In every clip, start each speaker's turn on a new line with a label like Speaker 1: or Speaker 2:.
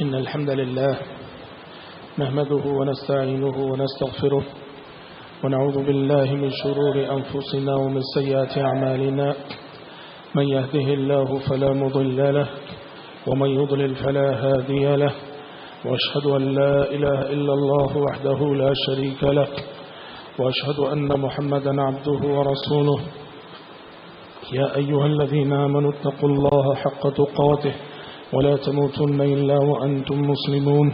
Speaker 1: إن الحمد لله نحمده ونستعينه ونستغفره ونعوذ بالله من شرور أنفسنا ومن سيئات أعمالنا من يهده الله فلا مضل له ومن يضلل فلا هادي له وأشهد أن لا إله إلا الله وحده لا شريك له وأشهد أن محمدا عبده ورسوله يا أيها الذين آمنوا اتقوا الله حق تقاته ولا تموتن إلا وأنتم مسلمون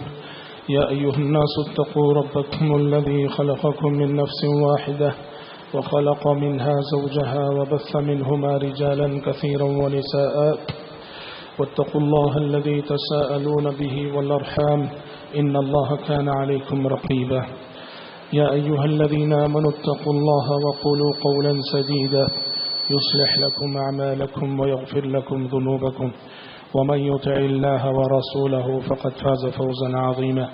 Speaker 1: يا أيها الناس اتقوا ربكم الذي خلقكم من نفس واحدة وخلق منها زوجها وبث منهما رجالا كثيرا ونساء واتقوا الله الذي تساءلون به والأرحام إن الله كان عليكم رقيبا يا أيها الذين آمنوا اتقوا الله وقولوا قولا سديدا يصلح لكم أعمالكم ويغفر لكم ذنوبكم ومن يطع الله ورسوله فقد فاز فوزا عظيما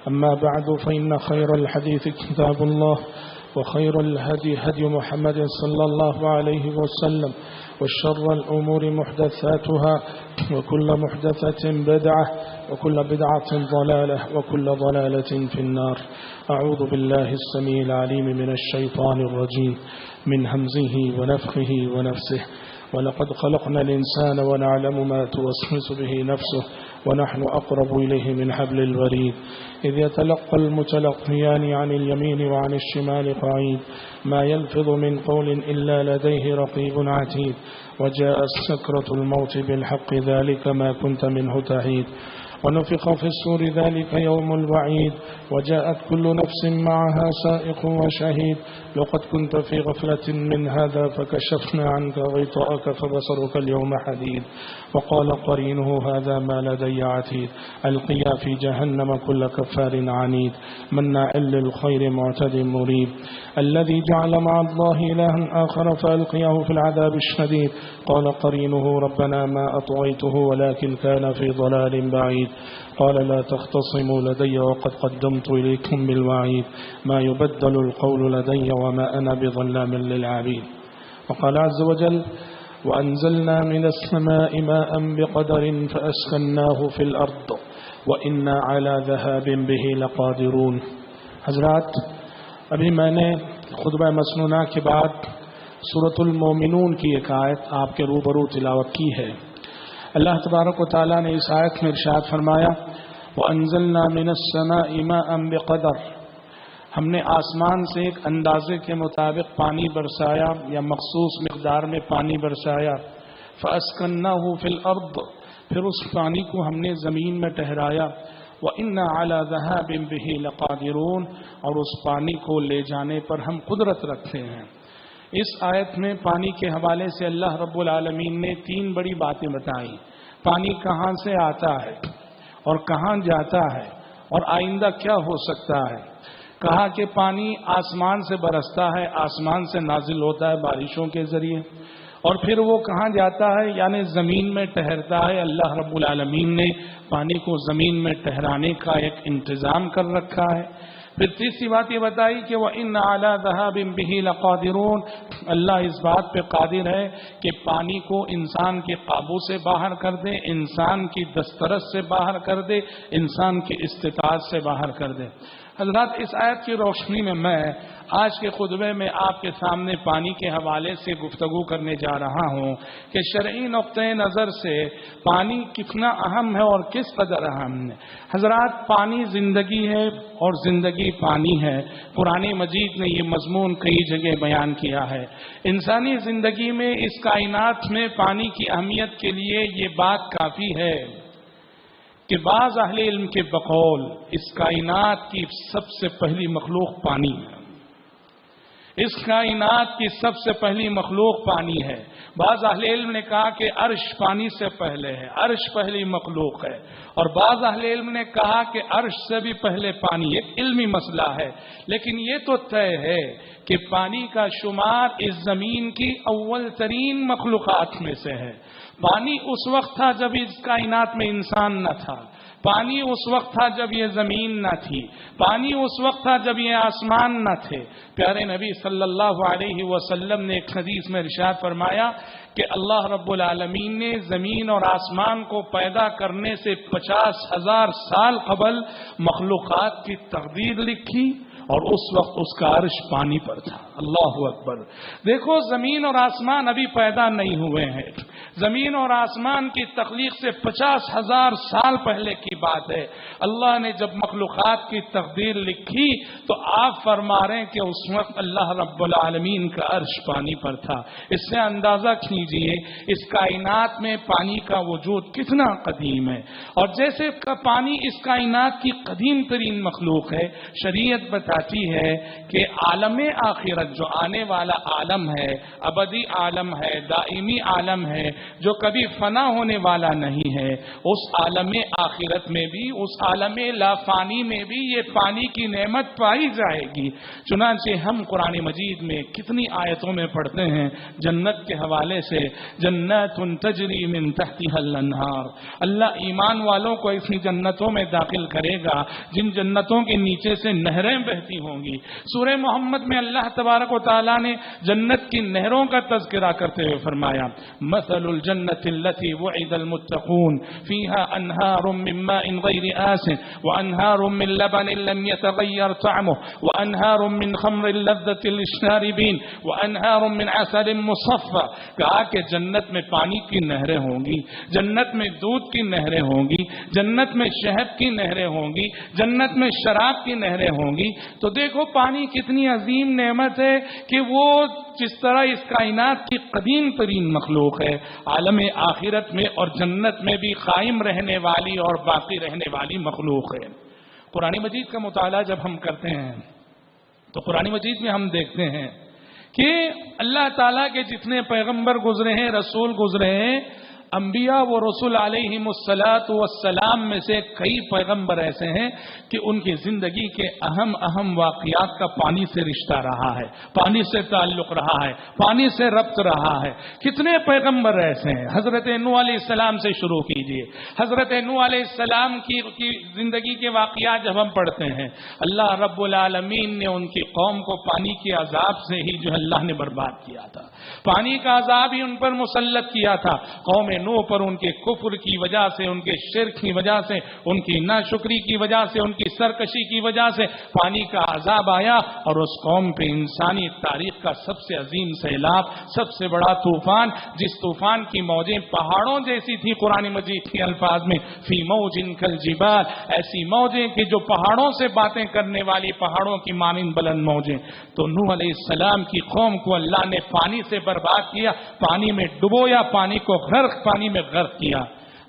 Speaker 1: أما بعد فإن خير الحديث كتاب الله وخير الهدي هدي محمد صلى الله عليه وسلم والشر الأمور محدثاتها وكل محدثة بدعة وكل بدعة ضلالة وكل ضلالة في النار أعوذ بالله السميع العليم من الشيطان الرجيم من همزه ونفخه ونفسه ولقد خلقنا الإنسان ونعلم ما توسوس به نفسه ونحن أقرب إليه من حبل الوريد إذ يتلقى المتلقيان عن اليمين وعن الشمال قعيد ما يلفظ من قول إلا لديه رقيب عتيد وجاء سكرة الموت بالحق ذلك ما كنت منه تحيد ونفخ في الصور ذلك يوم الوعيد وجاءت كل نفس معها سائق وشهيد لقد كنت في غفلة من هذا فكشفنا عنك غطاءك فبصرك اليوم حديد وقال قرينه هذا ما لدي عتيد ألقيا في جهنم كل كفار عنيد مناع للخير معتد مريب الذي جعل مع الله إلها آخر فألقياه في العذاب الشديد قال قرينه ربنا ما أطغيته ولكن كان في ضلال بعيد قال لا تختصموا لدي وقد قدمت إليكم بالوعيد ما يبدل القول لدي وما أنا بظلام للعبيد وقال عز وجل وأنزلنا من السماء ماء بقدر فأسكناه في الأرض وإنا على ذهاب به لقادرون. حضرات ابھی میں نے خطبہ مسنونہ کے بعد سورۃ المومنون کی ایک آیت آپ کے روبرو تلاوت کی ہے. اللہ تبارک و تعالیٰ نے اس آیت میں ارشاد فرمایا وَأَنزَلْنَا مِنَ السَّمَاءِ مَاءً بِقَدَرٍ ہم نے آسمان سے ایک اندازے کے مطابق پانی برسایا یا مخصوص مقدار میں پانی برسایا فَأَسْكَنَّاهُ فِي الْأَرْضِ پھر اس پانی کو ہم نے زمین میں ٹھہرایا وَإِنَّا عَلَى ذَهَابٍ بِهِ لَقَادِرُونَ اور اس پانی کو لے جانے پر ہم قدرت رکھتے ہیں. اس آیت میں پانی کے حوالے سے اللہ رب العالمین نے تین بڑی باتیں بتائیں. پانی کہاں سے آتا ہے اور کہاں جاتا ہے اور آئندہ کیا ہو سکتا ہے. کہا کہ پانی آسمان سے برستا ہے, آسمان سے نازل ہوتا ہے بارشوں کے ذریعے, اور پھر وہ کہاں جاتا ہے یعنی زمین میں ٹھہرتا ہے. اللہ رب العالمین نے پانی کو زمین میں ٹھہرانے کا ایک انتظام کر رکھا ہے. پھر تیسری بات یہ بتائی کہ وَإِنَّ عَلَى ذَهَابٍ بِهِ لَقَادِرُونَ اللہ اس بات پہ قادر ہے کہ پانی کو انسان کے قابو سے باہر کر دے, انسان کی دسترس سے باہر کر دے, انسان کی استطاعت سے باہر کر دے. حضرات اس آیت کی روشنی میں میں آج کے خطبے میں آپ کے سامنے پانی کے حوالے سے گفتگو کرنے جا رہا ہوں کہ شرعی نقطۂ نظر سے پانی کتنا اہم ہے اور کس قدر اہم ہے. حضرات پانی زندگی ہے اور زندگی پانی ہے. قرآن مجید نے یہ مضمون کئی جگہ بیان کیا ہے. انسانی زندگی میں اس کائنات میں پانی کی اہمیت کے لیے یہ بات کافی ہے کہ بعض اہل علم کے بقول اس کائنات کی سب سے پہلی مخلوق پانی ہے. اس کائنات کی سب سے پہلی مخلوق پانی ہے. بعض اہل علم نے کہا کہ عرش پانی سے پہلے ہے, عرش پہلی مخلوق ہے, اور بعض اہل علم نے کہا کہ عرش سے بھی پہلے پانی. ایک علمی مسئلہ ہے, لیکن یہ تو طے ہے کہ پانی کا شمار اس زمین کی اول ترین مخلوقات میں سے ہے. پانی اس وقت تھا جب اس کائنات میں انسان نہ تھا. پانی اس وقت تھا جب یہ زمین نہ تھی، پانی اس وقت تھا جب یہ آسمان نہ تھے۔ پیارے نبی صلی اللہ علیہ وسلم نے ایک حدیث میں ارشاد فرمایا کہ اللہ رب العالمین نے زمین اور آسمان کو پیدا کرنے سے 50,000 سال قبل مخلوقات کی تقدیر لکھی، اور اس وقت اس کا عرش پانی پر تھا۔ اللہ اکبر! دیکھو، زمین اور آسمان ابھی پیدا نہیں ہوئے ہیں، زمین اور آسمان کی تخلیق سے 50,000 سال پہلے کی بات ہے۔ اللہ نے جب مخلوقات کی تقدیر لکھی تو آپ فرما رہے ہیں کہ اس وقت اللہ رب العالمین کا عرش پانی پر تھا۔ اس سے اندازہ کیجئے اس کائنات میں پانی کا وجود کتنا قدیم ہے، اور جیسے پانی اس کائنات کی قدیم ترین مخلوق ہے، شریعت بتاتی ہے کہ عالم آخرت جو آنے والا عالم ہے، ابدی عالم ہے، دائمی عالم ہے، جو کبھی فنا ہونے والا نہیں ہے، اس عالم آخرت میں بھی، اس عالم لا فانی میں بھی یہ پانی کی نعمت پائی جائے گی۔ چنانچہ ہم قرآن مجید میں کتنی آیتوں میں پڑھتے ہیں جنت کے حوالے سے، جنات تجری من تحتها الانہار، اللہ ایمان والوں کو ایسی جنتوں میں داخل کرے گا جن جنتوں کے نیچے سے نہریں بہتی ہوں گی۔ سورہ محمد میں اللہ تبارک و تعالیٰ نے جنت کی نہروں کا تذکرہ کرتے ہوئے فرمایا، مثل الجنة التي وعد المتقون فيها أنهار من ماء غير آسن وأنهار من لبن لم يتغير طعمه وأنهار من خمر لذة للشاربين وأنهار من عسل مصفى۔ کہا کہ جنت میں پانی کی نہریں ہوں گی، جنت میں دودھ کی نہریں ہوں گی، جنت میں شہد کی نہریں ہوں گی، جنت میں شراب کی نہریں ہوں گی۔ تو دیکھو پانی کتنی عظیم نعمت ہے کہ وہ جس طرح اس کائنات کی قدیم ترین مخلوق ہے، عالم آخرت میں اور جنت میں بھی قائم رہنے والی اور باقی رہنے والی مخلوق ہے۔ قرآن مجید کا مطالعہ جب ہم کرتے ہیں تو قرآن مجید میں ہم دیکھتے ہیں کہ اللہ تعالیٰ کے جتنے پیغمبر گزرے ہیں، رسول گزرے ہیں، انبیاء و رسول علیہم الصلاۃ والسلام میں سے کئی پیغمبر ایسے ہیں کہ ان کی زندگی کے اہم اہم واقعات کا پانی سے رشتہ رہا ہے، پانی سے تعلق رہا ہے، پانی سے ربط رہا ہے۔ کتنے پیغمبر ایسے ہیں؟ حضرت نوح علیہ السلام سے شروع کیجئے۔ حضرت نوح علیہ السلام کی زندگی کے واقعات جب ہم پڑھتے ہیں، اللہ رب العالمین نے ان کی قوم کو پانی کے عذاب سے ہی جو اللہ نے برباد کیا تھا، پانی کا عذاب ہی ان پر مسلط کیا تھا۔ قوم نوح پر ان کے کفر کی وجہ سے، ان کے شرک کی وجہ سے، ان کی ناشکری کی وجہ سے، ان کی سرکشی کی وجہ سے پانی کا عذاب آیا، اور اس قوم پہ انسانی تاریخ کا سب سے عظیم سیلاب، سب سے بڑا طوفان، جس طوفان کی موجیں پہاڑوں جیسی تھی، قرآن مجید کے الفاظ میں فی موج کالجبال، ایسی موجیں کہ جو پہاڑوں سے باتیں کرنے والی، پہاڑوں کی مانند بلند موجیں۔ تو نوح علیہ السلام کی قوم کو اللہ نے پانی سے برباد کیا، پانی میں ڈبویا، پانی کو پانی میں غرق کیا۔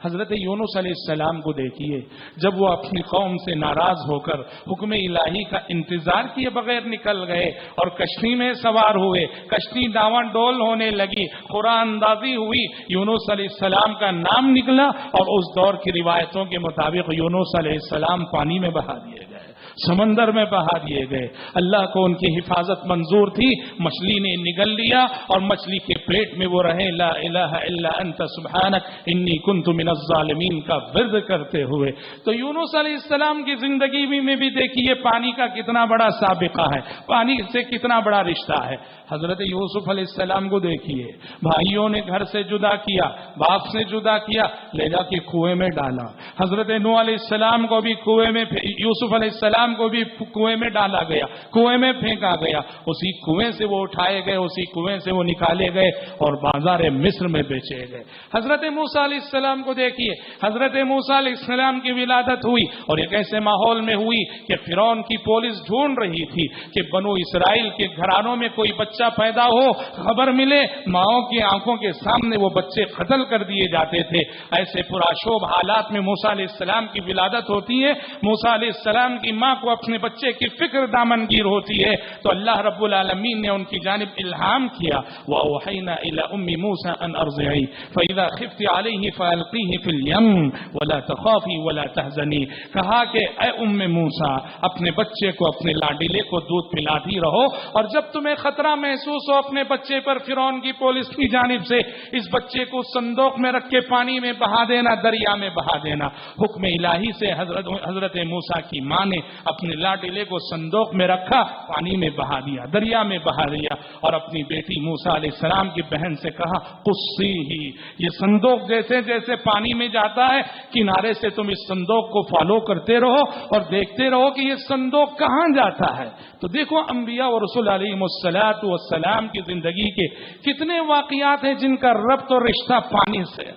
Speaker 1: حضرت یونس علیہ السلام کو دیکھیے، جب وہ اپنی قوم سے ناراض ہو کر حکم الہی کا انتظار کیے بغیر نکل گئے اور کشتی میں سوار ہوئے، کشتی داواں ڈول ہونے لگی، قرآن اندازی ہوئی، یونس علیہ السلام کا نام نکلا، اور اس دور کی روایتوں کے مطابق یونس علیہ السلام پانی میں بہا دیے گئے، سمندر میں بہا دیے گئے۔ اللہ کو ان کی حفاظت منظور تھی، مچھلی نے نگل لیا اور مچھلی کے پیٹ میں وہ رہے لا الہ الا انت سبحانک انی کنت من الظالمین کا ورد کرتے ہوئے۔ تو یونس علیہ السلام کی زندگی میں بھی دیکھیے پانی کا کتنا بڑا سابقہ ہے، پانی سے کتنا بڑا رشتہ ہے۔ حضرت یوسف علیہ السلام کو دیکھیے، بھائیوں نے گھر سے جدا کیا، باپ سے جدا کیا، لے جا کے کنویں میں ڈالا۔ حضرت نوح علیہ السلام کو بھی کنویں میں، یوسف علیہ السلام کو بھی کنویں میں ڈالا گیا، کنویں میں پھینکا گیا، اسی کنویں سے وہ اٹھائے گئے، اسی کنویں سے وہ نکالے گئے اور بازار مصر میں بیچے گئے۔ حضرت موسیٰ علیہ السلام کو دیکھیے، حضرت موسیٰ علیہ السلام کی ولادت ہوئی اور ایک ایسے ماحول میں ہوئی کہ فرعون کی پولیس ڈھونڈ رہی تھی کہ بنو اسرائیل کے گھرانوں میں کوئی بچہ پیدا ہو، خبر ملے، ماؤں کی آنکھوں کے سامنے وہ بچے قتل کر دیے جاتے تھے۔ ایسے پرآشوب حالات میں موسیٰ علیہ السلام کی ولادت ہوتی ہے۔ موسیٰ علیہ السلام کی ماں
Speaker 2: کو اپنے بچے کی فکر دامنگیر ہوتی ہے تو اللہ رب العالمین نے ان کی جانب الہام کیا، وَأَوْحَيْنَا إِلَىٰ أُمِّ مُوسَىٰ أَنْ أَرْضِعِيهِ فَإِذَا خِفْتِ عَلَيْهِ فَأَلْقِيهِ فِي الْيَمِّ وَلَا تَخَافِي وَلَا تَحْزَنِي، کہا کہ اے موسیٰ اپنے بچے کو، اپنے لاڈلے کو دودھ پلاتی رہو، اور جب تمہیں خطرہ محسوس ہو اپنے بچے پر فرعون کی پولیس کی جانب سے، اس بچے کو صندوق میں رکھ کے پانی میں بہا دینا، دریا میں بہا دینا۔ حکم الہی سے حضرت موسیٰ کی ماں نے اپنے لاڈلے کو صندوق میں رکھا، پانی میں بہا دیا، دریا میں بہا دیا، اور اپنی بیٹی موسیٰ علیہ السلام کی بہن سے کہا قصی ہی، یہ صندوق جیسے جیسے پانی میں جاتا ہے کنارے سے تم اس صندوق کو فالو کرتے رہو اور دیکھتے رہو کہ یہ صندوق کہاں جاتا ہے۔ تو دیکھو انبیاء و رسول علیہم السلام کی زندگی کے کتنے واقعات ہیں جن کا ربط اور رشتہ پانی سے۔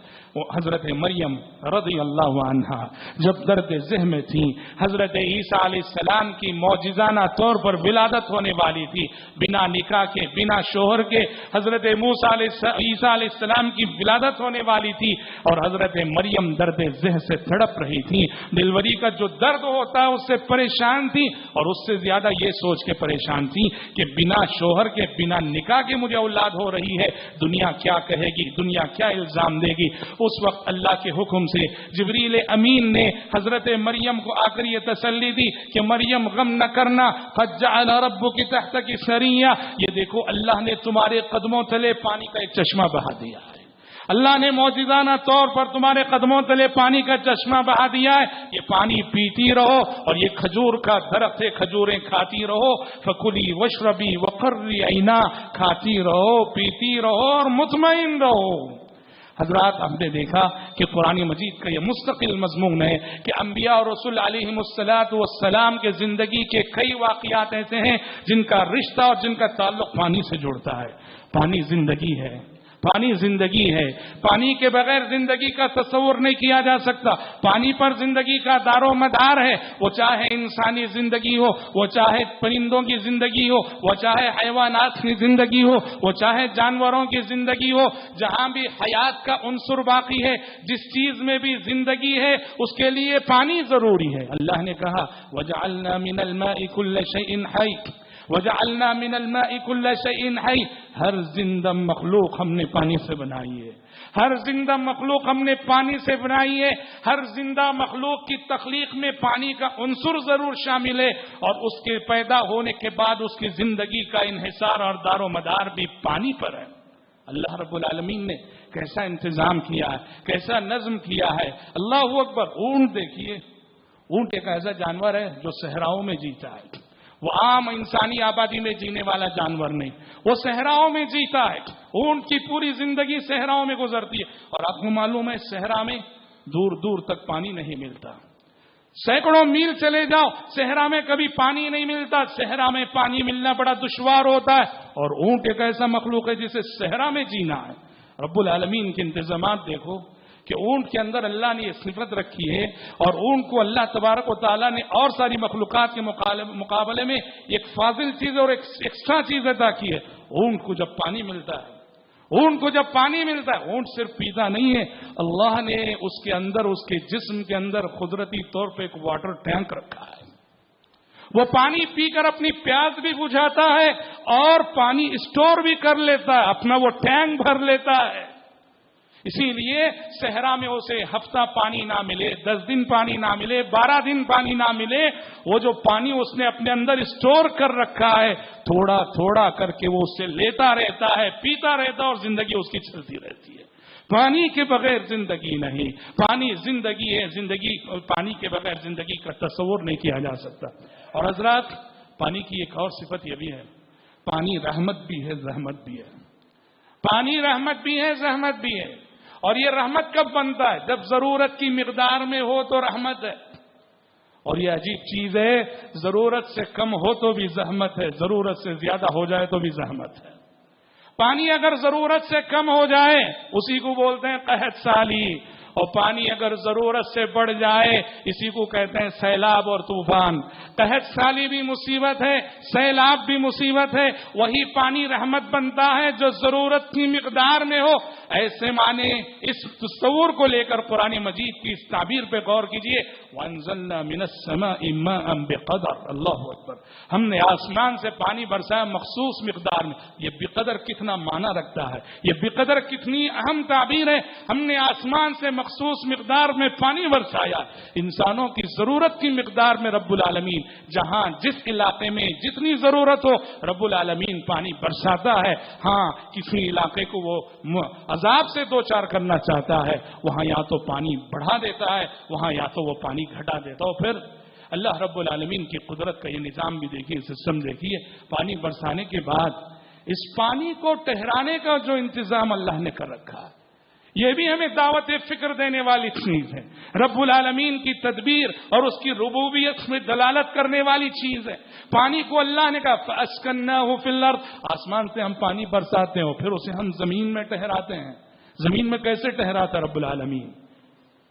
Speaker 2: حضرت مریم رضی اللہ عنہا جب درد ذہ میں تھی، حضرت عیسیٰ علیہ السلام کی معجزانہ طور پر ولادت ہونے والی تھی، بنا نکاح کے، بنا شوہر کے حضرت عیسیٰ علیہ السلام کی ولادت ہونے والی تھی، اور حضرت مریم درد ذہ سے تڑپ رہی تھی، ڈلیوری کا جو درد ہوتا ہے اس سے پریشان تھی، اور اس سے زیادہ یہ سوچ کے پریشان تھی کہ بنا شوہر کے، بنا نکاح کے مجھے اولاد ہو رہی ہے، دنیا کیا کہے گی، دنیا کیا الزام دے گی۔ اس وقت اللہ کے حکم سے جبریل امین نے حضرت مریم کو آ کر یہ تسلی دی کہ مریم غم نہ کرنا، قد جعل ربک تحتک سریا، یہ دیکھو اللہ نے تمہارے قدموں تلے پانی کا ایک چشمہ بہا دیا ہے، اللہ نے معجزانہ طور پر تمہارے قدموں تلے پانی کا چشمہ بہا دیا ہے، یہ پانی پیتی رہو، اور یہ کھجور کا درخت ہے، کھجوریں کھاتی رہو، فکلی واشربی وقرری عینا، کھاتی رہو، پیتی رہو اور مطمئن رہو۔ حضرات ہم نے دیکھا کہ قرآن مجید کا یہ مستقل مضمون ہے کہ انبیاء اور رسول علیہم السلام کے زندگی کے کئی واقعات ایسے ہیں جن کا رشتہ اور جن کا تعلق پانی سے جڑتا ہے۔ پانی زندگی ہے، پانی زندگی ہے، پانی کے بغیر زندگی کا تصور نہیں کیا جا سکتا، پانی پر زندگی کا دار و مدار ہے، وہ چاہے انسانی زندگی ہو، وہ چاہے پرندوں کی زندگی ہو، وہ چاہے حیوانات کی زندگی ہو، وہ چاہے جانوروں کی زندگی ہو، جہاں بھی حیات کا عنصر باقی ہے، جس چیز میں بھی زندگی ہے اس کے لیے پانی ضروری ہے۔ اللہ نے کہا وَجَعَلْنَا مِنَ الْمَاءِ كُلَّ شَيْءٍ حَيٍّ وَجَعَلْنَا مِنَ الْمَاءِ كُلَّ شَيْءٍ حَيٍّ، ہر زندہ مخلوق ہم نے پانی سے بنائی ہے، ہر زندہ مخلوق ہم نے پانی سے بنائی ہے، ہر زندہ مخلوق کی تخلیق میں پانی کا عنصر ضرور شامل ہے، اور اس کے پیدا ہونے کے بعد اس کی زندگی کا انحصار اور دار و مدار بھی پانی پر ہے۔ اللہ رب العالمین نے کیسا انتظام کیا ہے، کیسا نظم کیا ہے، اللہ اکبر۔ اونٹ دیکھیے، اونٹ ایک ایسا جانور ہے جو صحراؤں میں جیتا ہے، وہ عام انسانی آبادی میں جینے والا جانور نہیں، وہ صحراؤں میں جیتا ہے، اونٹ کی پوری زندگی صحراؤں میں گزرتی ہے، اور آپ کو معلوم ہے صحرا میں دور دور تک پانی نہیں ملتا، سینکڑوں میل چلے جاؤ صحرا میں کبھی پانی نہیں ملتا، صحرا میں پانی ملنا بڑا دشوار ہوتا ہے، اور اونٹ ایک ایسا مخلوق ہے جسے صحرا میں جینا ہے۔ رب العالمین کے انتظامات دیکھو کہ اونٹ کے اندر اللہ نے یہ صفت رکھی ہے، اور اونٹ کو اللہ تبارک و تعالیٰ نے اور ساری مخلوقات کے مقابلے میں ایک فاضل چیز اور ایک ایکسٹرا چیز عطا کی ہے۔ اونٹ کو جب پانی ملتا ہے، اونٹ کو جب پانی ملتا ہے، اونٹ صرف پیتا نہیں ہے، اللہ نے اس کے اندر، اس کے جسم کے اندر قدرتی طور پہ ایک واٹر ٹینک رکھا ہے، وہ پانی پی کر اپنی پیاس بھی بجھاتا ہے اور پانی اسٹور بھی کر لیتا ہے، اپنا وہ ٹینک بھر لیتا ہے۔ اسی لیے صحرا میں اسے ہفتہ پانی نہ ملے، 10 دن پانی نہ ملے، 12 دن پانی نہ ملے، وہ جو پانی اس نے اپنے اندر اسٹور کر رکھا ہے، تھوڑا تھوڑا کر کے وہ اس سے لیتا رہتا ہے، پیتا رہتا ہے، اور زندگی اس کی چلتی رہتی ہے۔ پانی کے بغیر زندگی نہیں، پانی زندگی ہے، زندگی پانی کے بغیر زندگی کا تصور نہیں کیا جا سکتا۔ اور حضرات پانی کی ایک اور صفت یہ بھی ہے، پانی رحمت بھی ہے، زحمت بھی ہے، پانی رحمت بھی ہے، زحمت بھی ہے۔ اور یہ رحمت کب بنتا ہے؟ جب ضرورت کی مقدار میں ہو تو رحمت ہے، اور یہ عجیب چیز ہے، ضرورت سے کم ہو تو بھی زحمت ہے، ضرورت سے زیادہ ہو جائے تو بھی زحمت ہے۔ پانی اگر ضرورت سے کم ہو جائے اسی کو بولتے ہیں قحط سالی، اور پانی اگر ضرورت سے بڑھ جائے اسی کو کہتے ہیں سیلاب اور طوفان۔ قحط سالی بھی مصیبت ہے، سیلاب بھی مصیبت ہے، وہی پانی رحمت بنتا ہے جو ضرورت کی مقدار میں ہو۔ ایسے معنی اس تصور کو لے کر قرآن مجید کی اس تعبیر پہ غور کیجئے، وَأَنزَلْنَا مِنَ السَّمَاءِ مَاءً بِقَدَرٍ، اللہ اکبر، ہم نے آسمان سے پانی برسایا مخصوص مقدار میں۔ یہ بقدر کتنا معنی رکھتا ہے، یہ بقدر کتنی اہم تعبیر ہے۔ ہم نے آسمان سے مخصوص مقدار میں پانی برسایا، انسانوں کی ضرورت کی مقدار میں رب العالمین جہاں جس علاقے میں جتنی ضرورت ہو رب العالمین پانی برساتا ہے۔ ہاں کسی علاقے کو وہ عذاب سے دو چار کرنا چاہتا ہے، وہاں یا تو پانی بڑھا دیتا ہے، وہاں یا تو وہ پانی گھٹا دیتا ہو۔ پھر اللہ رب العالمین کی قدرت کا یہ نظام بھی دیکھیے، سسٹم دیکھیے، پانی برسانے کے بعد اس پانی کو ٹھہرانے کا جو انتظام اللہ نے کر رکھا ہے، یہ بھی ہمیں دعوت فکر دینے والی چیز ہے۔ رب العالمین کی تدبیر اور اس کی ربوبیت میں دلالت کرنے والی چیز ہے۔ پانی کو اللہ نے کہا فَأَسْكَنَّاهُ فِي الْأَرْضِ، آسمان سے ہم پانی برساتے ہیں، پھر اسے ہم زمین میں ٹھہراتے ہیں۔ زمین میں کیسے ٹھہراتا رب العالمین؟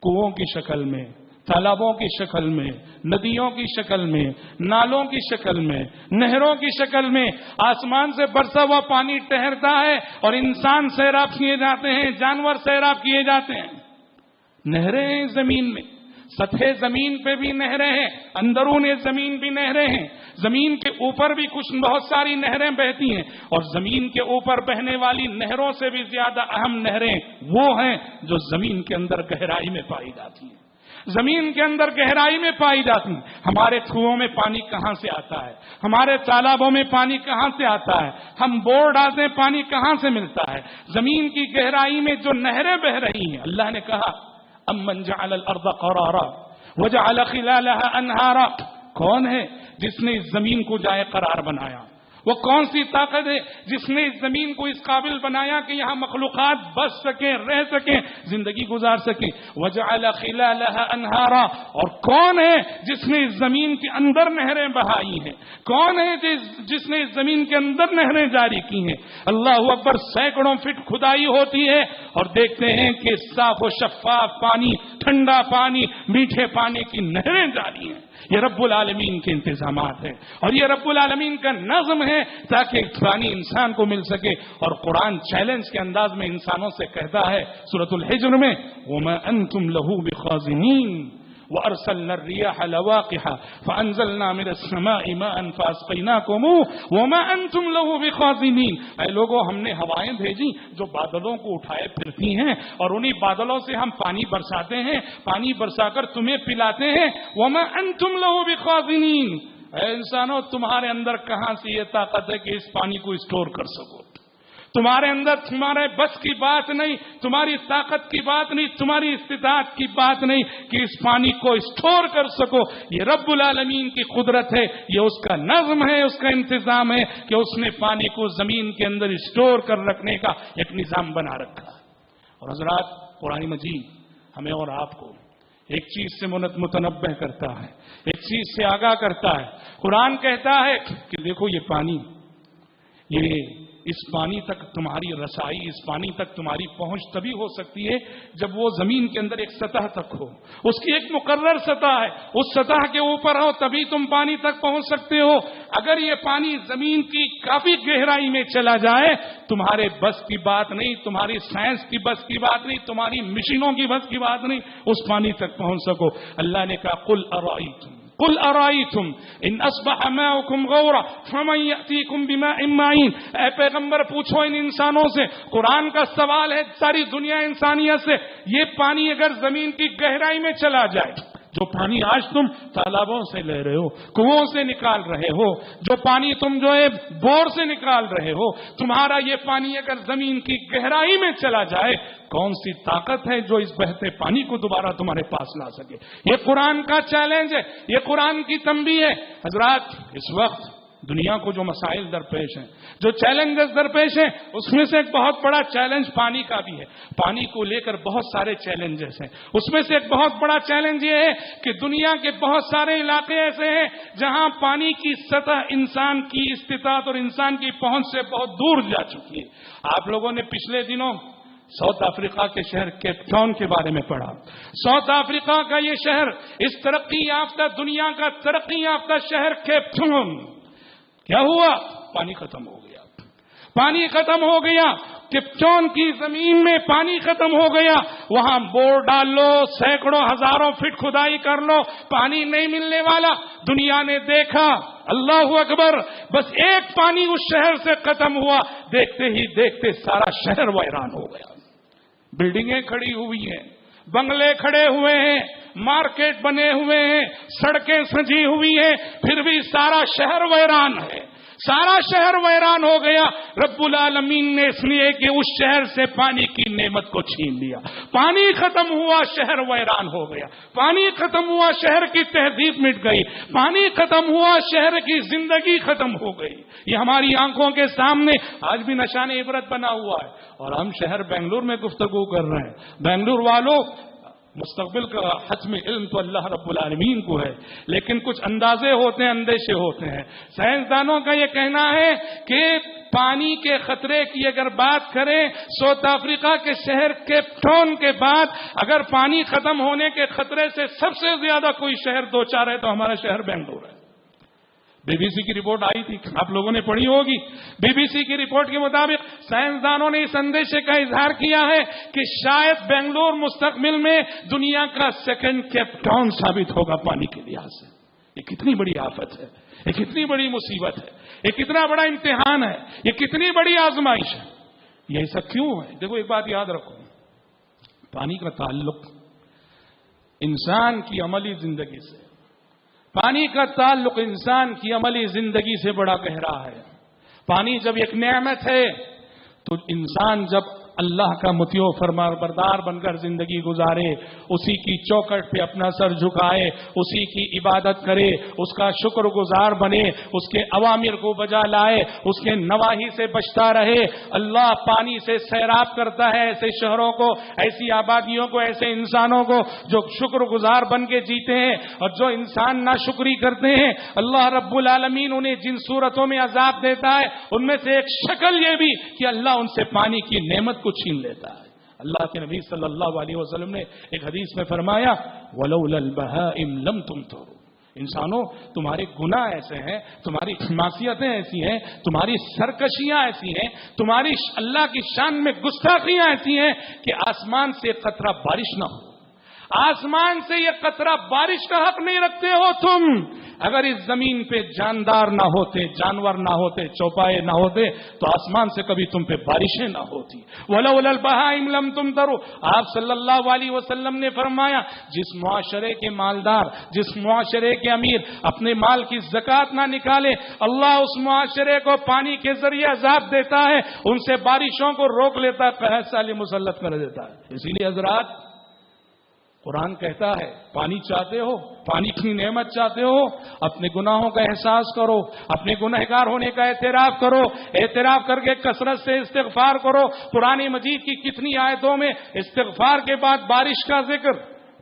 Speaker 2: کنووں کی شکل میں، تالابوں کی شکل میں، ندیوں کی شکل میں، نالوں کی شکل میں، نہروں کی شکل میں آسمان سے برسا ہوا پانی ٹھہرتا ہے اور انسان سیراب کیے جاتے ہیں، جانور سیراب کیے جاتے ہیں۔ نہریں ہیں زمین میں، سطح زمین پہ بھی نہریں ہیں، اندرون زمین بھی نہریں ہیں، زمین کے اوپر بھی کچھ بہت ساری نہریں بہتی ہیں، اور زمین کے اوپر بہنے والی نہروں سے بھی زیادہ اہم نہریں وہ ہیں جو زمین کے اندر گہرائی میں پائی جاتی ہیں۔ زمین کے اندر گہرائی میں پائی جاتی ہیں۔ ہمارے کنووں میں پانی کہاں سے آتا ہے؟ ہمارے تالابوں میں پانی کہاں سے آتا ہے؟ ہم بور ڈالتے ہیں، پانی کہاں سے ملتا ہے؟ زمین کی گہرائی میں جو نہریں بہ رہی ہیں، اللہ نے کہا امن جعل الارض قرارا وجعل خلالها انہارا، کون ہے جس نے اس زمین کو جائے قرار بنایا؟ وہ کون سی طاقت ہے جس نے اس زمین کو اس قابل بنایا کہ یہاں مخلوقات بس سکیں، رہ سکیں، زندگی گزار سکیں؟ وجعل خلالها انہارا، اور کون ہے جس نے اس زمین کے اندر نہریں بہائی ہیں؟ کون ہے جس نے اس زمین کے اندر نہریں جاری کی ہیں؟ اللہ اکبر، سینکڑوں فٹ کھدائی ہوتی ہے اور دیکھتے ہیں کہ صاف و شفاف پانی، ٹھنڈا پانی، میٹھے پانی کی نہریں جاری ہیں۔ یہ رب العالمین کے انتظامات ہیں اور یہ رب العالمین کا نظم ہے تاکہ پانی انسان کو مل سکے۔ اور قرآن چیلنج کے انداز میں انسانوں سے کہتا ہے سورۃ الحجر میں وَمَا أَنْتُمْ لَهُ بِخَازِنِينَ وَأَرْسَلْنَا الرِّيَاحَ لَوَاقِحَ فَأَنزَلْنَا مِنَ السَّمَاءِ مَاءً فَأَسْقَيْنَاكُمُوهُ وَمَا أَنْتُمْ لَهُ بِخَازِنِينَ۔ اے لوگوں، ہم نے ہوائیں بھیجی جو بادلوں کو اٹھائے پھرتی ہیں اور انہی بادلوں سے ہم پانی برساتے ہیں، پانی برسا کر تمہیں پلاتے ہیں۔ وَمَا أَنْتُمْ لَهُ بِخَازِنِينَ، اے انسانوں، تمہارے اندر کہاں سے یہ طاقت ہے کہ اس پانی کو اسٹور کر سکو؟ تمہارے اندر تمہارے بس کی بات نہیں، تمہاری طاقت کی بات نہیں، تمہاری استطاعت کی بات نہیں کہ اس پانی کو اسٹور کر سکو۔ یہ رب العالمین کی قدرت ہے، یہ اس کا نظم ہے، اس کا انتظام ہے کہ اس نے پانی کو زمین کے اندر اسٹور کر رکھنے کا ایک نظام بنا رکھا۔ اور حضرات، قرآن مجید ہمیں اور آپ کو ایک چیز سے متنبہ کرتا ہے، ایک چیز سے آگاہ کرتا ہے۔ قرآن کہتا ہے کہ دیکھو یہ پانی، یہ اس پانی تک تمہاری رسائی، اس پانی تک تمہاری پہنچ تبھی ہو سکتی ہے جب وہ زمین کے اندر ایک سطح تک ہو، اس کی ایک مقرر سطح ہے، اس سطح کے اوپر ہو تبھی تم پانی تک پہنچ سکتے ہو۔ اگر یہ پانی زمین کی کافی گہرائی میں چلا جائے، تمہارے بس کی بات نہیں، تمہاری سائنس کی بس کی بات نہیں، تمہاری مشینوں کی بس کی بات نہیں اس پانی تک پہنچ سکو۔ اللہ نے کہا قل ارائیتم ان اصبح ماؤکم غورا فمن یأتیکم بماء معین، اے پیغمبر پوچھو ان انسانوں سے، قرآن کا سوال ہے ساری دنیا انسانیت سے، یہ پانی اگر زمین کی گہرائی میں چلا جائے، جو پانی آج تم تالابوں سے لے رہے ہو، کنووں سے نکال رہے ہو، جو پانی تم جو ہے بور سے نکال رہے ہو، تمہارا یہ پانی اگر زمین کی گہرائی میں چلا جائے، کون سی طاقت ہے جو اس بہتے پانی کو دوبارہ تمہارے پاس لا سکے؟ یہ قرآن کا چیلنج ہے، یہ قرآن کی تنبیہ ہے۔ حضرات، اس وقت دنیا کو جو مسائل درپیش ہیں، جو چیلنجز درپیش ہیں، اس میں سے ایک بہت بڑا چیلنج پانی کا بھی ہے۔ پانی کو لے کر بہت سارے چیلنجز ہیں، اس میں سے ایک بہت بڑا چیلنج یہ ہے کہ دنیا کے بہت سارے علاقے ایسے ہیں جہاں پانی کی سطح انسان کی استطاعت اور انسان کی پہنچ سے بہت دور جا چکی ہے۔ آپ لوگوں نے پچھلے دنوں ساؤتھ افریقہ کے شہر کیپ ٹاؤن کے بارے میں پڑھا۔ ساؤتھ افریقہ کا یہ شہر، اس ترقی یافتہ دنیا کا ترقی یافتہ شہر کیپ ٹاؤن، کیا ہوا؟ پانی ختم ہو گیا، پانی ختم ہو گیا۔ کپٹون کی زمین میں پانی ختم ہو گیا، وہاں بور ڈال لو، سینکڑوں ہزاروں فٹ کھدائی کر لو، پانی نہیں ملنے والا۔ دنیا نے دیکھا، اللہ اکبر، بس ایک پانی اس شہر سے ختم ہوا، دیکھتے ہی دیکھتے سارا شہر ویران ہو گیا۔ بلڈنگیں کھڑی ہوئی ہیں، بنگلے کھڑے ہوئے ہیں، مارکیٹ بنے ہوئے ہیں، سڑکیں سجی ہوئی ہیں، پھر بھی سارا شہر ویران ہے، سارا شہر ویران ہو گیا۔ رب العالمین نے اس لیے کہ اس شہر سے پانی کی نعمت کو چھین لیا، پانی ختم ہوا، شہر ویران ہو گیا، پانی ختم ہوا، شہر کی تہذیب مٹ گئی، پانی ختم ہوا، شہر کی زندگی ختم ہو گئی۔ یہ ہماری آنکھوں کے سامنے آج بھی نشان عبرت بنا ہوا ہے، اور ہم شہر بنگلور میں گفتگو کر رہے ہیں۔ بنگلور والوں، مستقبل کا حتمی علم تو اللہ رب العالمین کو ہے، لیکن کچھ اندازے ہوتے ہیں، اندیشے ہوتے ہیں۔ سائنسدانوں کا یہ کہنا ہے کہ پانی کے خطرے کی اگر بات کریں، ساؤتھ افریقہ کے شہر کیپ ٹاؤن کے بعد اگر پانی ختم ہونے کے خطرے سے سب سے زیادہ کوئی شہر دو چار ہے تو ہمارا شہر بنگلور ہے۔ بی بی سی کی رپورٹ آئی تھی، آپ لوگوں نے پڑھی ہوگی۔ بی بی سی کی رپورٹ کے مطابق سائنسدانوں نے اس اندیشے کا اظہار کیا ہے کہ شاید بنگلور مستقبل میں دنیا کا سیکنڈ کیپ ٹاؤن ثابت ہوگا پانی کے لحاظ سے۔ یہ کتنی بڑی آفت ہے، یہ کتنی بڑی مصیبت ہے، یہ کتنا بڑا امتحان ہے، یہ کتنی بڑی آزمائش ہے۔ یہ ایسا کیوں ہے؟ دیکھو ایک بات یاد رکھو، پانی کا تعلق انسان کی عملی زندگی سے، پانی کا تعلق انسان کی عملی زندگی سے بڑا گہرا ہے۔ پانی جب ایک نعمت ہے تو انسان جب اللہ کا مطیع و فرمان بردار بن کر زندگی گزارے، اسی کی چوکٹ پہ اپنا سر جھکائے، اسی کی عبادت کرے، اس کا شکر گزار بنے، اس کے اوامر کو بجا لائے، اس کے نواہی سے بچتا رہے۔ اللہ پانی سے سیراب کرتا ہے ایسے شہروں کو، ایسی آبادیوں کو، ایسے انسانوں کو جو شکر گزار بن کے جیتے ہیں، اور جو انسان ناشکری کرتے ہیں اللہ رب العالمین انہیں جن صورتوں میں عذاب دیتا ہے ان میں سے ایک شکل یہ بھی کہ اللہ ان سے پانی کی نعمت کو چھین لیتا ہے۔ اللہ کے نبی صلی اللہ علیہ وسلم نے ایک حدیث میں فرمایا وَلَوْلَا الْبَهَائِمْ لَمْ تُمْطِرُوا، انسانوں تمہارے گناہ ایسے ہیں، تمہاری معصیتیں ایسی ہیں، تمہاری سرکشیاں ایسی ہیں، تمہاری اللہ کی شان میں گستاخیاں ایسی ہیں کہ آسمان سے قطرہ بارش نہ ہو، آسمان سے یہ قطرہ بارش کا حق نہیں رکھتے ہو تم۔ اگر اس زمین پہ جاندار نہ ہوتے، جانور نہ ہوتے، چوپائے نہ ہوتے تو آسمان سے کبھی تم پہ بارشیں نہ ہوتی۔ وَلَوْلَا الْبَهَائِمْ لَمْ تُمْطِرُوا، آپ صلی اللہ علیہ وسلم نے فرمایا جس معاشرے کے مالدار، جس معاشرے کے امیر اپنے مال کی زکوٰۃ نہ نکالے، اللہ اس معاشرے کو پانی کے ذریعے عذاب دیتا ہے، ان سے بارشوں کو روک لیتا ہے، قحط سالی مسلط کر دیتا ہے۔ اسی لیے حضرات قرآن کہتا ہے پانی چاہتے ہو، پانی کی نعمت چاہتے ہو، اپنے گناہوں کا احساس کرو، اپنے گنہگار ہونے کا اعتراف کرو، اعتراف کر کے کثرت سے استغفار کرو۔ قرآن مجید کی کتنی آیتوں میں استغفار کے بعد بارش کا ذکر،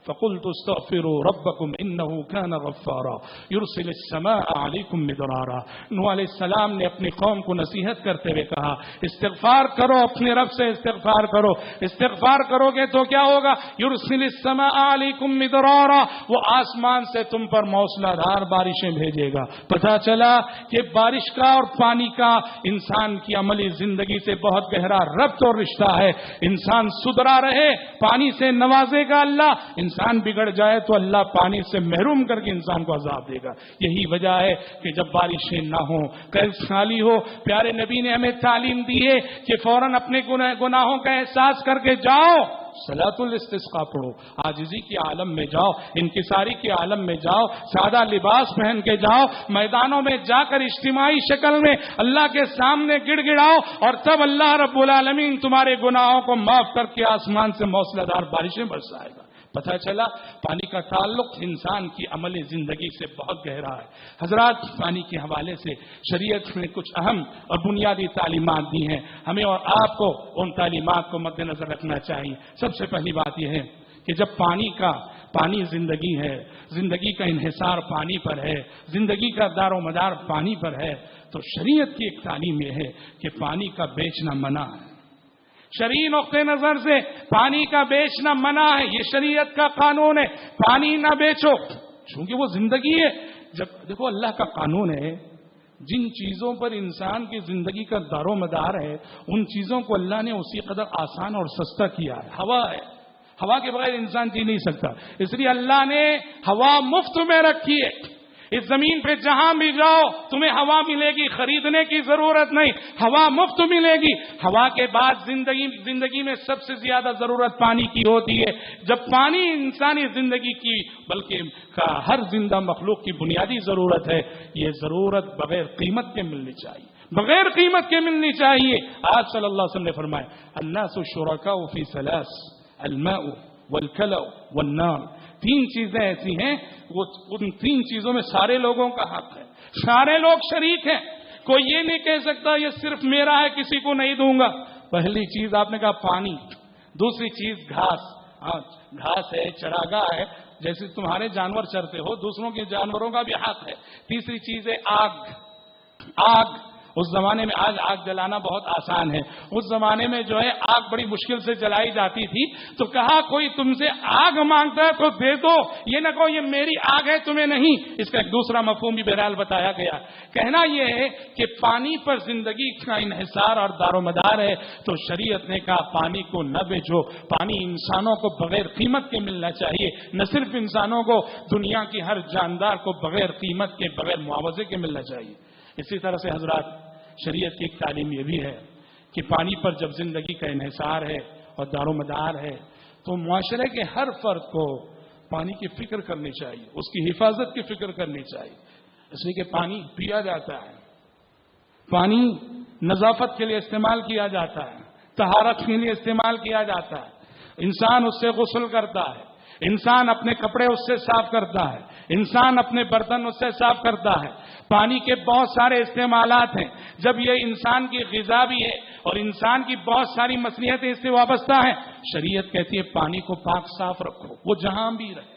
Speaker 2: فَقُلْتُ اسْتَغْفِرُوا رَبَّكُمْ إِنَّهُ كَانَ غَفَّارًا يُرْسِلِ السَّمَاءَ عَلَيْكُمْ مِدْرَارًا۔ نوح علیہ السلام نے اپنی قوم کو نصیحت کرتے ہوئے کہا استغفار کرو، اپنے رب سے استغفار کرو، استغفار کرو گے تو کیا ہوگا؟ يُرْسِلِ السَّمَاءَ عَلَيْكُمْ مِدْرَارًا، وہ آسمان سے تم پر موسلا دھار بارشیں بھیجے گا۔ پتہ چلا کہ بارش کا اور پانی کا انسان کی عملی زندگی سے بہت گہرا ربط اور رشتہ ہے۔ انسان سدھرا رہے پانی سے نوازے گا اللہ، انسان بگڑ جائے تو اللہ پانی سے محروم کر کے انسان کو عذاب دے گا۔ یہی وجہ ہے کہ جب بارشیں نہ ہوں، قحط سالی ہو، پیارے نبی نے ہمیں تعلیم دی ہے کہ فوراً اپنے گناہوں کا احساس کر کے جاؤ، صلاۃ الاستسقاء پڑھو، عاجزی کے عالم میں جاؤ، انکساری کے عالم میں جاؤ، سادہ لباس پہن کے جاؤ، میدانوں میں جا کر اجتماعی شکل میں اللہ کے سامنے گڑ گڑاؤ، اور تب اللہ رب العالمین تمہارے گناہوں کو معاف کر کے آسمان سے موسلادھار بارشیں برسائے گا۔ پتہ چلا پانی کا تعلق انسان کی عملی زندگی سے بہت گہرا ہے۔ حضرات پانی کے حوالے سے شریعت میں کچھ اہم اور بنیادی تعلیمات دی ہیں، ہمیں اور آپ کو ان تعلیمات کو مد نظر رکھنا چاہیے۔ سب سے پہلی بات یہ ہے کہ جب پانی زندگی ہے، زندگی کا انحصار پانی پر ہے، زندگی کا دار و مدار پانی پر ہے، تو شریعت کی ایک تعلیم یہ ہے کہ پانی کا بیچنا منع ہے۔ شرعی نقطہ نظر سے پانی کا بیچنا منع ہے، یہ شریعت کا قانون ہے، پانی نہ بیچو، چونکہ وہ زندگی ہے۔ جب دیکھو اللہ کا قانون ہے جن چیزوں پر انسان کی زندگی کا دار و مدار ہے ان چیزوں کو اللہ نے اسی قدر آسان اور سستا کیا ہے. ہوا ہے، ہوا کے بغیر انسان جی نہیں سکتا، اس لیے اللہ نے ہوا مفت میں رکھی ہے. اس زمین پہ جہاں بھی جاؤ تمہیں ہوا ملے گی، خریدنے کی ضرورت نہیں، ہوا مفت ملے گی. ہوا کے بعد زندگی میں سب سے زیادہ ضرورت پانی کی ہوتی ہے. جب پانی انسانی زندگی کی بلکہ ہر زندہ مخلوق کی بنیادی ضرورت ہے، یہ ضرورت بغیر قیمت کے ملنی چاہیے، بغیر قیمت کے ملنی چاہیے. آج صلی اللہ علیہ وسلم نے فرمایا الناس شرکاء فی ثلاث الماء والکلأ والنار. تین چیزیں ایسی ہیں وہ ان تین چیزوں میں سارے لوگوں کا حق ہے، سارے لوگ شریک ہیں. کوئی یہ نہیں کہہ سکتا یہ صرف میرا ہے کسی کو نہیں دوں گا. پہلی چیز آپ نے کہا پانی، دوسری چیز گھاس. گھاس ہے، چراگاہ ہے، جیسے تمہارے جانور چرتے ہو دوسروں کے جانوروں کا بھی حق ہے. تیسری چیز ہے آگ. اس زمانے میں آج آگ جلانا بہت آسان ہے، اس زمانے میں جو ہے آگ بڑی مشکل سے جلائی جاتی تھی. تو کہا کوئی تم سے آگ مانگتا ہے تو دے دو، یہ نہ کہو یہ میری آگ ہے تمہیں نہیں. اس کا ایک دوسرا مفہوم بھی بہرحال بتایا گیا. کہنا یہ ہے کہ پانی پر زندگی کا انحصار اور دار و مدار ہے، تو شریعت نے کہا پانی کو نہ بیچو. پانی انسانوں کو بغیر قیمت کے ملنا چاہیے، نہ صرف انسانوں کو، دنیا کی ہر جاندار کو بغیر قیمت کے، بغیر معاوضے کے ملنا چاہیے. اسی طرح سے حضرات شریعت کی ایک تعلیم یہ بھی ہے کہ پانی پر جب زندگی کا انحصار ہے اور دار و مدار ہے تو معاشرے کے ہر فرد کو پانی کی فکر کرنی چاہیے، اس کی حفاظت کی فکر کرنی چاہیے. اس لیے کہ پانی پیا جاتا ہے، پانی نظافت کے لیے استعمال کیا جاتا ہے، طہارت کے لیے استعمال کیا جاتا ہے. انسان اس سے غسل کرتا ہے، انسان اپنے کپڑے اس سے صاف کرتا ہے، انسان اپنے برتن اس سے صاف کرتا ہے. پانی کے بہت سارے استعمالات ہیں. جب یہ انسان کی غذا بھی ہے اور انسان کی بہت ساری مصلحتیں اس سے وابستہ ہیں، شریعت کہتی ہے پانی کو پاک صاف رکھو. وہ جہاں بھی رہے،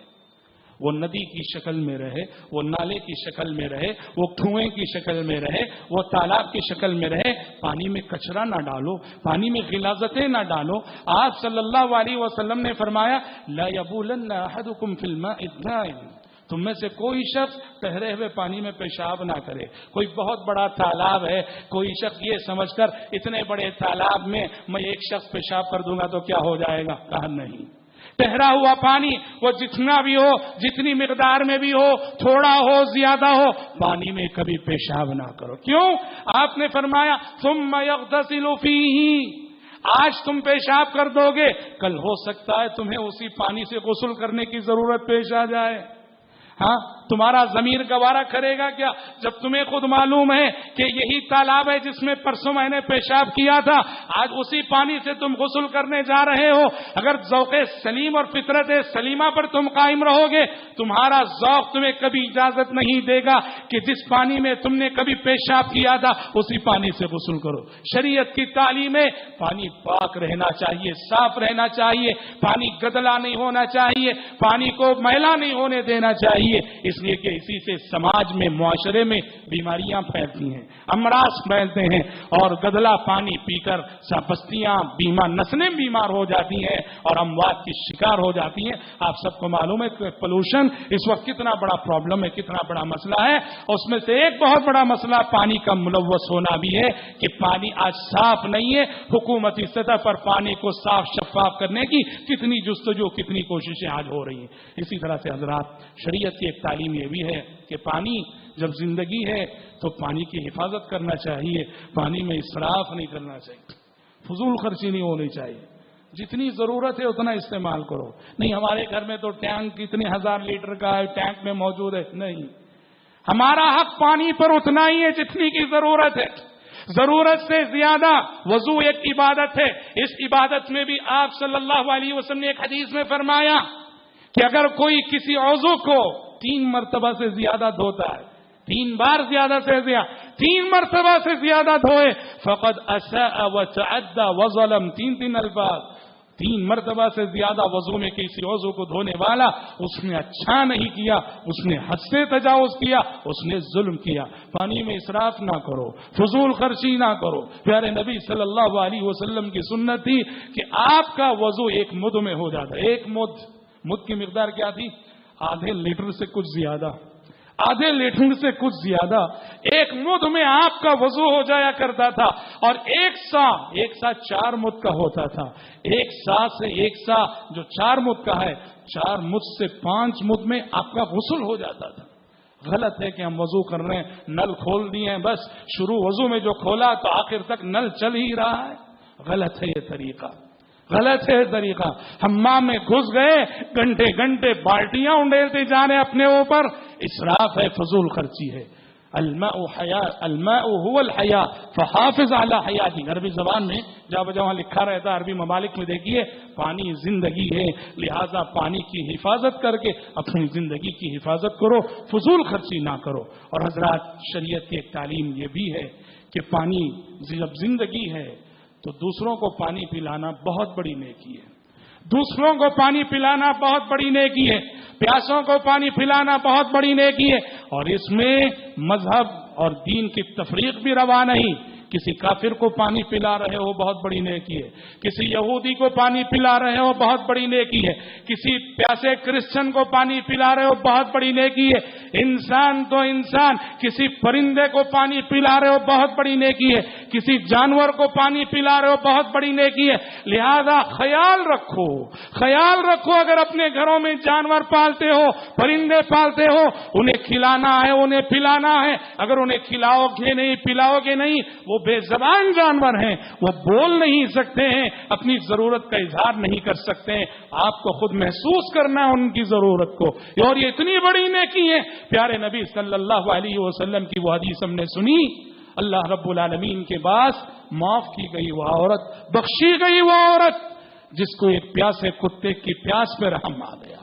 Speaker 2: وہ ندی کی شکل میں رہے، وہ نالے کی شکل میں رہے، وہ کنویں کی شکل میں رہے، وہ تالاب کی شکل میں رہے، پانی میں کچرا نہ ڈالو، پانی میں غلاظتیں نہ ڈالو. آپ صلی اللہ علیہ وسلم نے فرمایا لا یبولن احدکم فی الماء الدائم. تم میں سے کوئی شخص ٹھہرے ہوئے پانی میں پیشاب نہ کرے. کوئی بہت بڑا تالاب ہے، کوئی شخص یہ سمجھ کر اتنے بڑے تالاب میں میں ایک شخص پیشاب کر دوں گا تو کیا ہو جائے گا؟ کہا نہیں. ٹھہرا ہوا پانی وہ جتنا بھی ہو، جتنی مقدار میں بھی ہو، تھوڑا ہو زیادہ ہو، پانی میں کبھی پیشاب نہ کرو. کیوں؟ آپ نے فرمایا ثم یغتسل فیہ. آج تم پیشاب کر دو گے، کل ہو سکتا ہے تمہیں اسی پانی سے غسل کرنے کی ضرورت پیش آ جائے. ہاں، تمہارا ضمیر گوارا کرے گا کیا جب تمہیں خود معلوم ہے کہ یہی تالاب ہے جس میں پرسوں میں نے پیشاب کیا تھا، آج اسی پانی سے تم غسل کرنے جا رہے ہو. اگر ذوق سلیم اور فطرت سلیمہ پر تم قائم رہو گے، تمہارا ذوق تمہیں کبھی اجازت نہیں دے گا کہ جس پانی میں تم نے کبھی پیشاب کیا تھا اسی پانی سے غسل کرو. شریعت کی تعلیم ہے پانی پاک رہنا چاہیے، صاف رہنا چاہیے، پانی گدلا نہیں ہونا چاہیے، پانی کو میلا نہیں ہونے دینا چاہیے. اس لیے کہ اسی سے سماج میں، معاشرے میں بیماریاں پھیلتی ہیں، امراض پھیلتے ہیں، اور گدلا پانی پی کر بستیاں نسلیں بیمار ہو جاتی ہیں اور اموات کی شکار ہو جاتی ہیں. آپ سب کو معلوم ہے کہ پولوشن اس وقت کتنا بڑا پرابلم ہے، کتنا بڑا مسئلہ ہے. اس میں سے ایک بہت بڑا مسئلہ پانی کا ملوث ہونا بھی ہے کہ پانی آج صاف نہیں ہے. حکومتی سطح پر پانی کو صاف شفاف کرنے کی کتنی جستجو، کتنی کوششیں آج ہو رہی ہیں. اسی طرح سے حضرات شریعت کی ایک تعلیم یہ بھی ہے کہ پانی جب زندگی ہے تو پانی کی حفاظت کرنا چاہیے، پانی میں اسراف نہیں کرنا چاہیے، فضول خرچی نہیں ہونی چاہیے. جتنی ضرورت ہے اتنا استعمال کرو. نہیں ہمارے گھر میں تو ٹینک اتنے 1000 لیٹر کا ہے، ٹینک میں موجود ہے. نہیں، ہمارا حق پانی پر اتنا ہی ہے جتنی کی ضرورت ہے. ضرورت سے زیادہ. وضو ایک عبادت ہے، اس عبادت میں بھی آپ صلی اللہ علیہ وسلم نے ایک حدیث میں فرمایا کہ اگر کوئی کسی عضو کو 3 مرتبہ سے زیادہ دھوتا ہے، 3 بار زیادہ سے زیادہ، 3 مرتبہ سے زیادہ دھوئے، فقد اساء وتعدى وظلم. 3 الفاظ. 3 مرتبہ سے زیادہ وضو میں کسی عضو کو دھونے والا، اس نے اچھا نہیں کیا، اس نے حد سے تجاوز کیا، اس نے ظلم کیا. پانی میں اسراف نہ کرو، فضول خرچی نہ کرو. پیارے نبی صلی اللہ علیہ وسلم کی سنت تھی کہ آپ کا وضو 1 مد میں ہو جاتا. 1 مد کی مقدار کیا تھی؟ آدھے لیٹر سے کچھ زیادہ. آدھے لیٹر سے کچھ زیادہ ایک مد میں آپ کا وضو ہو جایا کرتا تھا، اور ایک سا 4 مد کا ہوتا تھا۔ ایک سا جو 4 مد کا ہے، 4 مد سے 5 مد میں آپ کا غسل ہو جاتا تھا۔ غلط ہے کہ ہم وضو کر رہے ہیں، نل کھول دیے ہیں، بس شروع وضو میں جو کھولا تو آخر تک نل چل ہی رہا ہے۔ غلط ہے یہ طریقہ، غلط ہے طریقہ۔ حمام میں گھس گئے، گھنٹے گھنٹے بالٹیاں انڈیلتے جا رہے اپنے اوپر، اسراف ہے، فضول خرچی ہے۔ الماء حیاء، الماء هو الحیاء فحافظ علی حیاتی۔ عربی زبان میں جہاں بجہاں لکھا رہتا ہے، عربی ممالک میں دیکھیے، پانی زندگی ہے، لہذا پانی کی حفاظت کر کے اپنی زندگی کی حفاظت کرو، فضول خرچی نہ کرو۔ اور حضرات، شریعت کی ایک تعلیم یہ بھی ہے کہ پانی جب زندگی ہے تو دوسروں کو پانی پلانا بہت بڑی نیکی ہے، دوسروں کو پانی پلانا بہت بڑی نیکی ہے، پیاسوں کو پانی پلانا بہت بڑی نیکی ہے، اور اس میں مذہب اور دین کی تفریق بھی روا نہیں۔ کسی کافر کو پانی پلا رہے ہو بہت بڑی نیکی ہے، کسی یہودی کو پانی پلا رہے ہو بہت بڑی نیکی ہے، کسی پیاسے کرسچن کو پانی پلا رہے ہو بہت بڑی نیکی ہے، انسان تو انسان، کسی پرندے کو پانی پلا رہے ہو بہت بڑی نیکی ہے، کسی جانور کو پانی پلا رہے ہو بہت بڑی نیکی ہے۔ لہذا خیال رکھو اگر اپنے گھروں میں جانور پالتے ہو، پرندے پالتے ہو، انہیں کھلانا ہے، انہیں پلانا ہے۔ اگر انہیں کھلاؤ گے نہیں، پلاؤ گے نہیں، وہ بے زبان جانور ہیں، وہ بول نہیں سکتے ہیں، اپنی ضرورت کا اظہار نہیں کر سکتے ہیں۔ آپ کو خود محسوس کرنا ہے ان کی ضرورت کو، اور یہ اتنی بڑی نیکی ہے۔ پیارے نبی صلی اللہ علیہ وسلم کی وہ حدیث ہم نے سنی، اللہ رب العالمین کے پاس معاف کی گئی وہ عورت، بخشی گئی وہ عورت جس کو ایک پیاسے کتے کی پیاس پہ رحم آ گیا،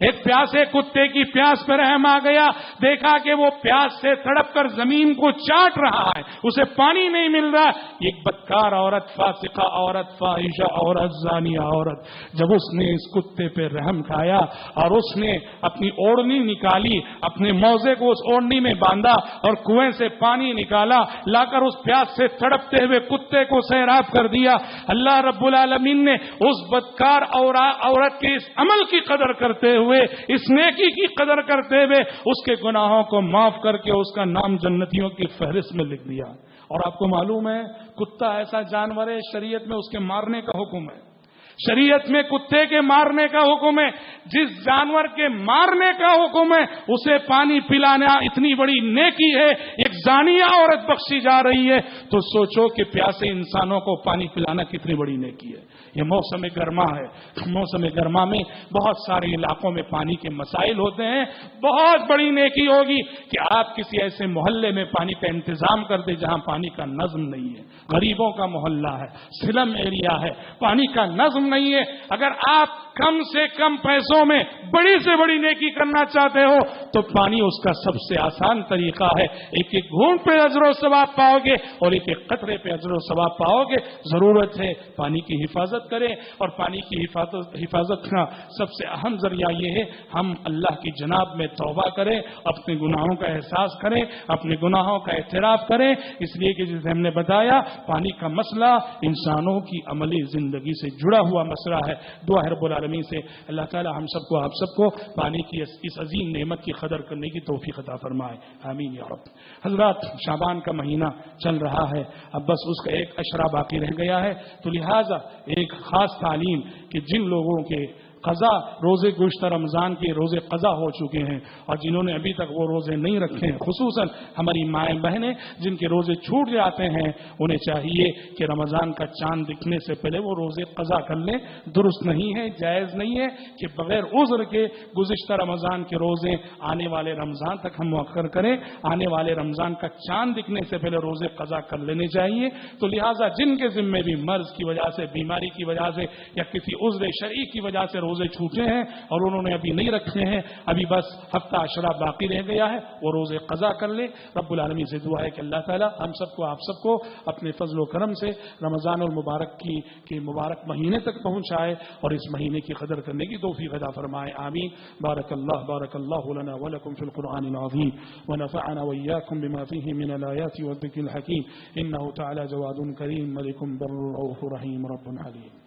Speaker 2: ایک پیاسے کتے کی پیاس پہ رحم آ گیا، دیکھا کہ وہ پیاس سے تڑپ کر زمین کو چاٹ رہا ہے، اسے پانی نہیں مل رہا۔ ایک بدکار عورت، فاسقہ عورت، فاحشہ عورت، زانیہ عورت، جب اس نے اس کتے پہ رحم کھایا اور اس نے اپنی اوڑھنی نکالی، اپنے موزے کو اس اوڑھنی میں باندھا اور کنویں سے پانی نکالا، لا کر اس پیاس سے تڑپتے ہوئے کتے کو سیراب کر دیا، اللہ رب العالمین نے اس بدکار عورت کے اس عمل کی قدر کرتے ہوئے، اس نیکی کی قدر کرتے ہوئے، اس کے گناہوں کو معاف کر کے اس کا نام جنتیوں کی فہرست میں لکھ دیا۔ اور آپ کو معلوم ہے کتا ایسا جانور ہے، شریعت میں اس کے مارنے کا حکم ہے، شریعت میں کتے کے مارنے کا حکم ہے۔ جس جانور کے مارنے کا حکم ہے اسے پانی پلانا اتنی بڑی نیکی ہے، ایک زانیہ عورت بخشی جا رہی ہے، تو سوچو کہ پیاسے انسانوں کو پانی پلانا کتنی بڑی نیکی ہے۔ یہ موسم گرما ہے، موسم گرما میں بہت سارے علاقوں میں پانی کے مسائل ہوتے ہیں، بہت بڑی نیکی ہوگی کہ آپ کسی ایسے محلے میں پانی کا انتظام کر دیں جہاں پانی کا نظم نہیں ہے، غریبوں کا محلہ ہے، سلم ایریا ہے، پانی کا نظم نہیں ہے۔ اگر آپ کم سے کم پیسوں میں بڑی سے بڑی نیکی کرنا چاہتے ہو تو پانی اس کا سب سے آسان طریقہ ہے، ایک ایک گھونٹ پہ اجر و ثواب پاؤ گے اور ایک ایک قطرے پہ اجر و ثواب پاؤ گے۔ ضرورت ہے پانی کی حفاظت کریں، اور پانی کی حفاظت کا سب سے اہم ذریعہ یہ ہے ہم اللہ کی جناب میں توبہ کریں، اپنے گناہوں کا احساس کریں، اپنے گناہوں کا اعتراف کریں، اس لیے کہ جسے ہم نے بتایا پانی کا مسئلہ انسانوں کی عملی زندگی سے جڑا ہوا مسئلہ ہے۔ دعا ہے رب العالمین سے اللہ تعالی ہم سب کو، آپ سب کو پانی کی اس عظیم نعمت کی قدر کرنے کی توفیق عطا فرمائے، آمین یا رب۔ حضرات، شعبان کا مہینہ چل رہا ہے، اب بس اس کا ایک عشرہ باقی رہ گیا ہے، تو لہٰذا ایک خاص تعلیم کہ جن لوگوں کے قضا روزے گزشتہ رمضان کے روزے قضا ہو چکے ہیں اور جنہوں نے ابھی تک وہ روزے نہیں رکھے ہیں، خصوصاً ہماری مائیں بہنیں جن کے روزے چھوٹ جاتے ہیں، انہیں چاہیے کہ رمضان کا چاند دکھنے سے پہلے وہ روزے قضا کر لیں۔ درست نہیں ہے، جائز نہیں ہے کہ بغیر عذر کے گزشتہ رمضان کے روزے آنے والے رمضان تک ہم مؤخر کریں، آنے والے رمضان کا چاند دکھنے سے پہلے روزے قضا کر لینے چاہیے۔ تو لہٰذا جن کے ذمے بھی مرض کی وجہ سے، بیماری کی وجہ سے یا کسی عذر شرعی کی وجہ سے روزے چھوٹے ہیں اور انہوں نے ابھی نہیں رکھے ہیں، ابھی بس ہفتہ عشرہ باقی رہ گیا ہے، وہ روزے قضا کر لیں۔ رب العالمین سے دعا ہے کہ اللہ تعالی ہم سب کو، آپ سب کو اپنے فضل و کرم سے رمضان المبارک کی مبارک مہینے تک پہنچائے اور اس مہینے کی قدر کرنے کی توفیق عطا فرمائے، آمین۔ بارک اللہ لنا ولکم فی القرآن العظیم ونفعنا وإياكم بما فيه من الآيات والذكر الحكيم إنه تعالى جواد كريم ملك بر رؤوف رحيم رب عليم۔